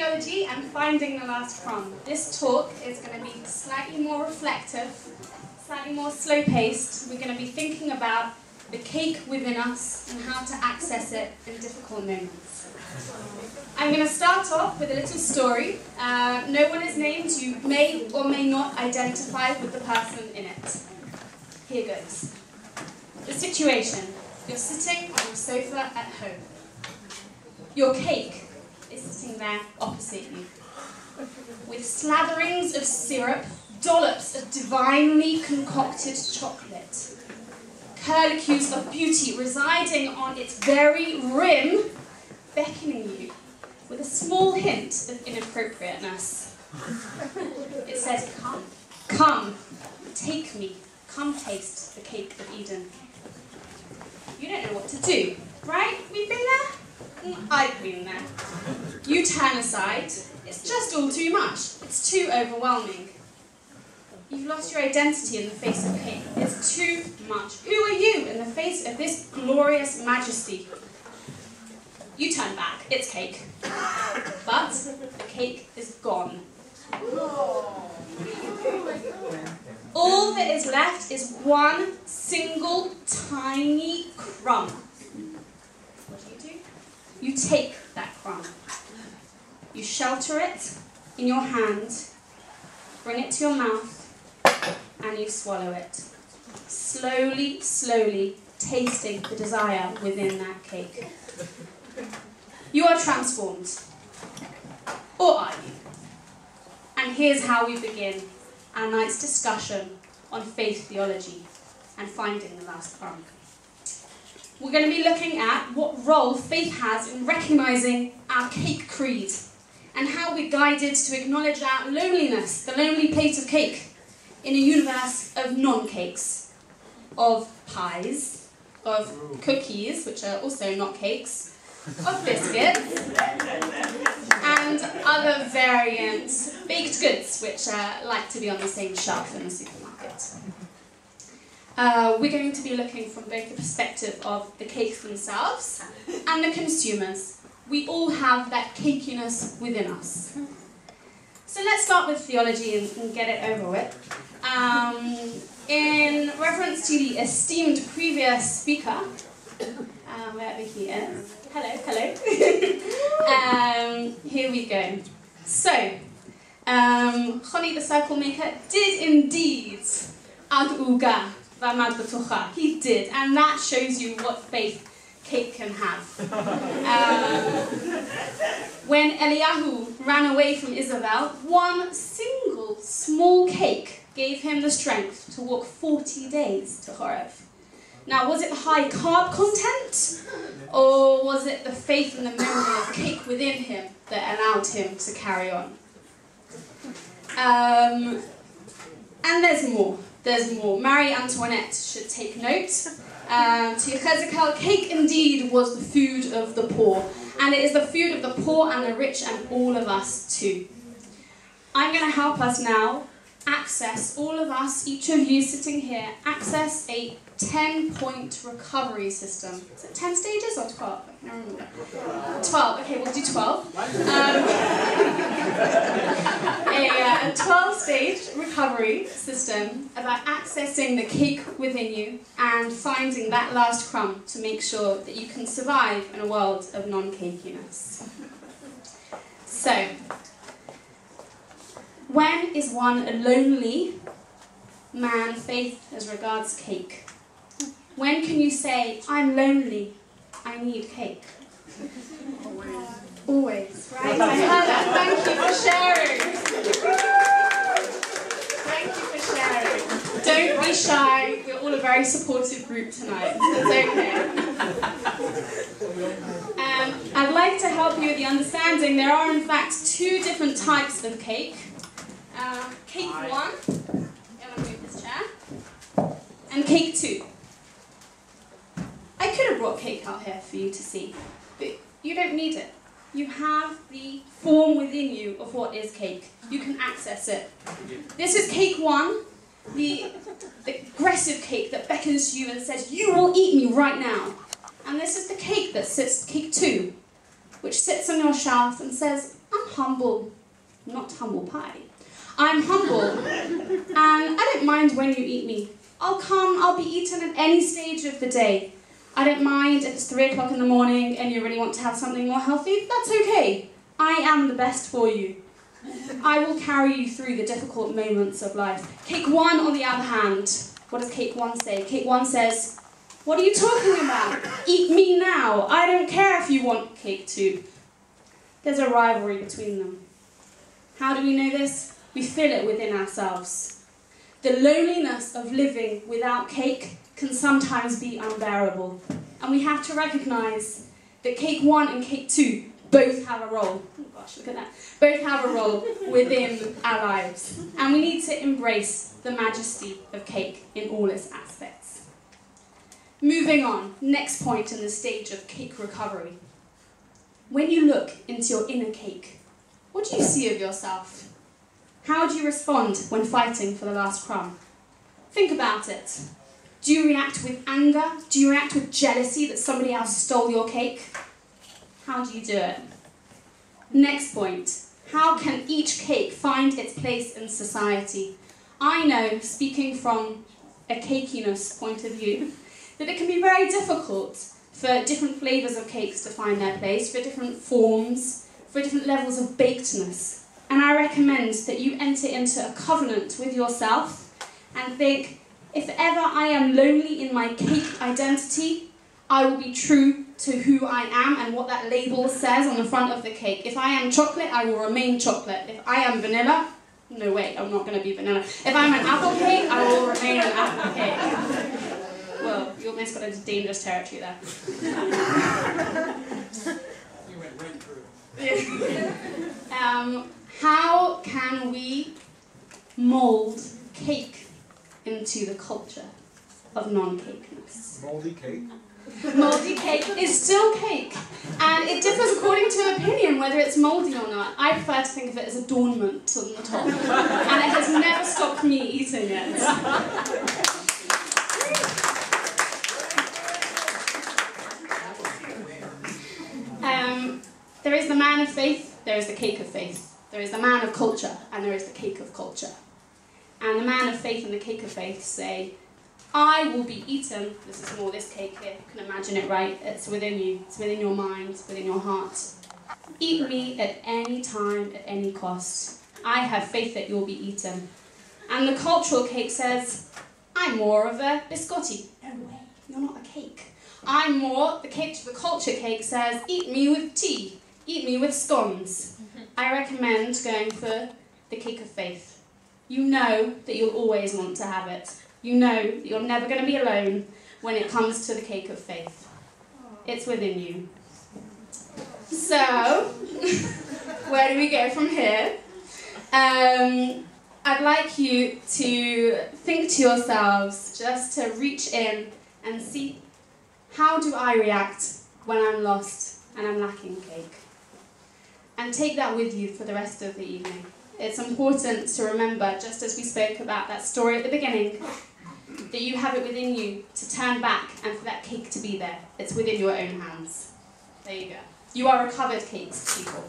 theology and finding the last crumb. This talk is going to be slightly more reflective, slightly more slow-paced. We're going to be thinking about the cake within us and how to access it in difficult moments. I'm going to start off with a little story. No one is named. You may or may not identify with the person in it. Here goes. The situation. You're sitting on your sofa at home. Your cake is sitting there opposite you, with slatherings of syrup, dollops of divinely concocted chocolate, curlicues of beauty residing on its very rim, beckoning you with a small hint of inappropriateness. It says, "Come, come, take me, come taste the cake of Eden." You don't know what to do, right? We've been there? I've been there. You turn aside. It's just all too much. It's too overwhelming. You've lost your identity in the face of cake. It's too much. Who are you in the face of this glorious majesty? You turn back. It's cake. But the cake is gone. All that is left is one single tiny crumb. What do? You take that crumb. You shelter it in your hand, bring it to your mouth, and you swallow it. Slowly, slowly tasting the desire within that cake. You are transformed. Or are you? And here's how we begin our night's discussion on faith theology and finding the last crumb. We're going to be looking at what role faith has in recognizing our cake creed and how we're guided to acknowledge our loneliness, the lonely plate of cake, in a universe of non-cakes, of pies, of cookies, which are also not cakes, of biscuits, and other variant baked goods, which like to be on the same shelf in the supermarket. We're going to be looking from both the perspective of the cakes themselves and the consumers. We all have that cakiness within us. So let's start with theology and get it over with. In reference to the esteemed previous speaker, wherever he is. Hello. Here we go. So, Choni the circle maker did indeed ad uga v'amad b'tocha. He did, and that shows you what faith cake can have. When Eliyahu ran away from Isabel, one single small cake gave him the strength to walk 40 days to Horeb. Now, was it the high carb content, or was it the faith and the memory of cake within him that allowed him to carry on? And there's more. Marie Antoinette should take note. To Hezekiah, cake indeed was the food of the poor, and it is the food of the poor and the rich and all of us too. I'm going to help us now access, all of us, each of you sitting here, access a 10-point recovery system. Is it 10 stages or 12? I can't remember. 12. Okay, we'll do 12. A 12-stage recovery system about accessing the cake within you and finding that last crumb to make sure that you can survive in a world of non-cakiness. So, when is one a lonely man faith as regards cake? When can you say, I'm lonely, I need cake? Always, right? I heard that. Thank you for sharing. Thank you for sharing. Don't be shy. We're all a very supportive group tonight. It's okay. I'd like to help you with the understanding there are in fact two different types of cake. Cake 1, I'm going to move this chair, and cake 2. I could have brought cake out here for you to see, but you don't need it. You have the form within you of what is cake. You can access it. This is cake 1, the aggressive cake that beckons you and says, you will eat me right now. And this is the cake that sits, cake 2, which sits on your shelf and says, I'm humble, not humble pie. I'm humble, and I don't mind when you eat me. I'll be eaten at any stage of the day. I don't mind if it's 3 o'clock in the morning and you really want to have something more healthy, that's okay. I am the best for you. I will carry you through the difficult moments of life. Cake 1, on the other hand, what does Cake 1 say? Cake 1 says, what are you talking about? Eat me now. I don't care if you want Cake 2. There's a rivalry between them. How do we know this? We feel it within ourselves. The loneliness of living without cake can sometimes be unbearable. And we have to recognise that Cake 1 and Cake 2 both have a role. Oh gosh, look at that. Both have a role within our lives. And we need to embrace the majesty of cake in all its aspects. Moving on, next point in the stage of cake recovery. When you look into your inner cake, what do you see of yourself? How do you respond when fighting for the last crumb? Think about it. Do you react with anger? Do you react with jealousy that somebody else stole your cake? How do you do it? Next point. How can each cake find its place in society? I know, speaking from a cakiness point of view, that it can be very difficult for different flavours of cakes to find their place, for different forms, for different levels of bakedness. And I recommend that you enter into a covenant with yourself and think, if ever I am lonely in my cake identity, I will be true to who I am and what that label says on the front of the cake. If I am chocolate, I will remain chocolate. If I am vanilla, no way, I'm not going to be vanilla. If I'm an apple cake, I will remain an apple cake. Well, you almost got into dangerous territory there. You went right through. How can we mould cake into the culture of non-cakeness? Moldy cake. Mouldy cake is still cake, and it differs according to an opinion whether it's mouldy or not. I prefer to think of it as adornment on the top, and it has never stopped me eating it. There is the man of faith, there is the cake of faith. There is the man of culture, and there is the cake of culture. And the man of faith and the cake of faith say, I will be eaten, this is more this cake here, you can imagine it, right? It's within you, it's within your mind, it's within your heart. Eat me at any time, at any cost. I have faith that you'll be eaten. And the cultural cake says, I'm more of a biscotti. No way, you're not a cake. I'm more, the culture cake says, eat me with tea, eat me with scones. I recommend going for the cake of faith. You know that you'll always want to have it. You know that you're never going to be alone when it comes to the cake of faith. It's within you. So, where do we go from here? I'd like you to think to yourselves, just to reach in and see, how do I react when I'm lost and I'm lacking cake? And take that with you for the rest of the evening. It's important to remember, just as we spoke about that story at the beginning, that you have it within you to turn back and for that cake to be there. It's within your own hands. There you go. You are recovered cakes, people.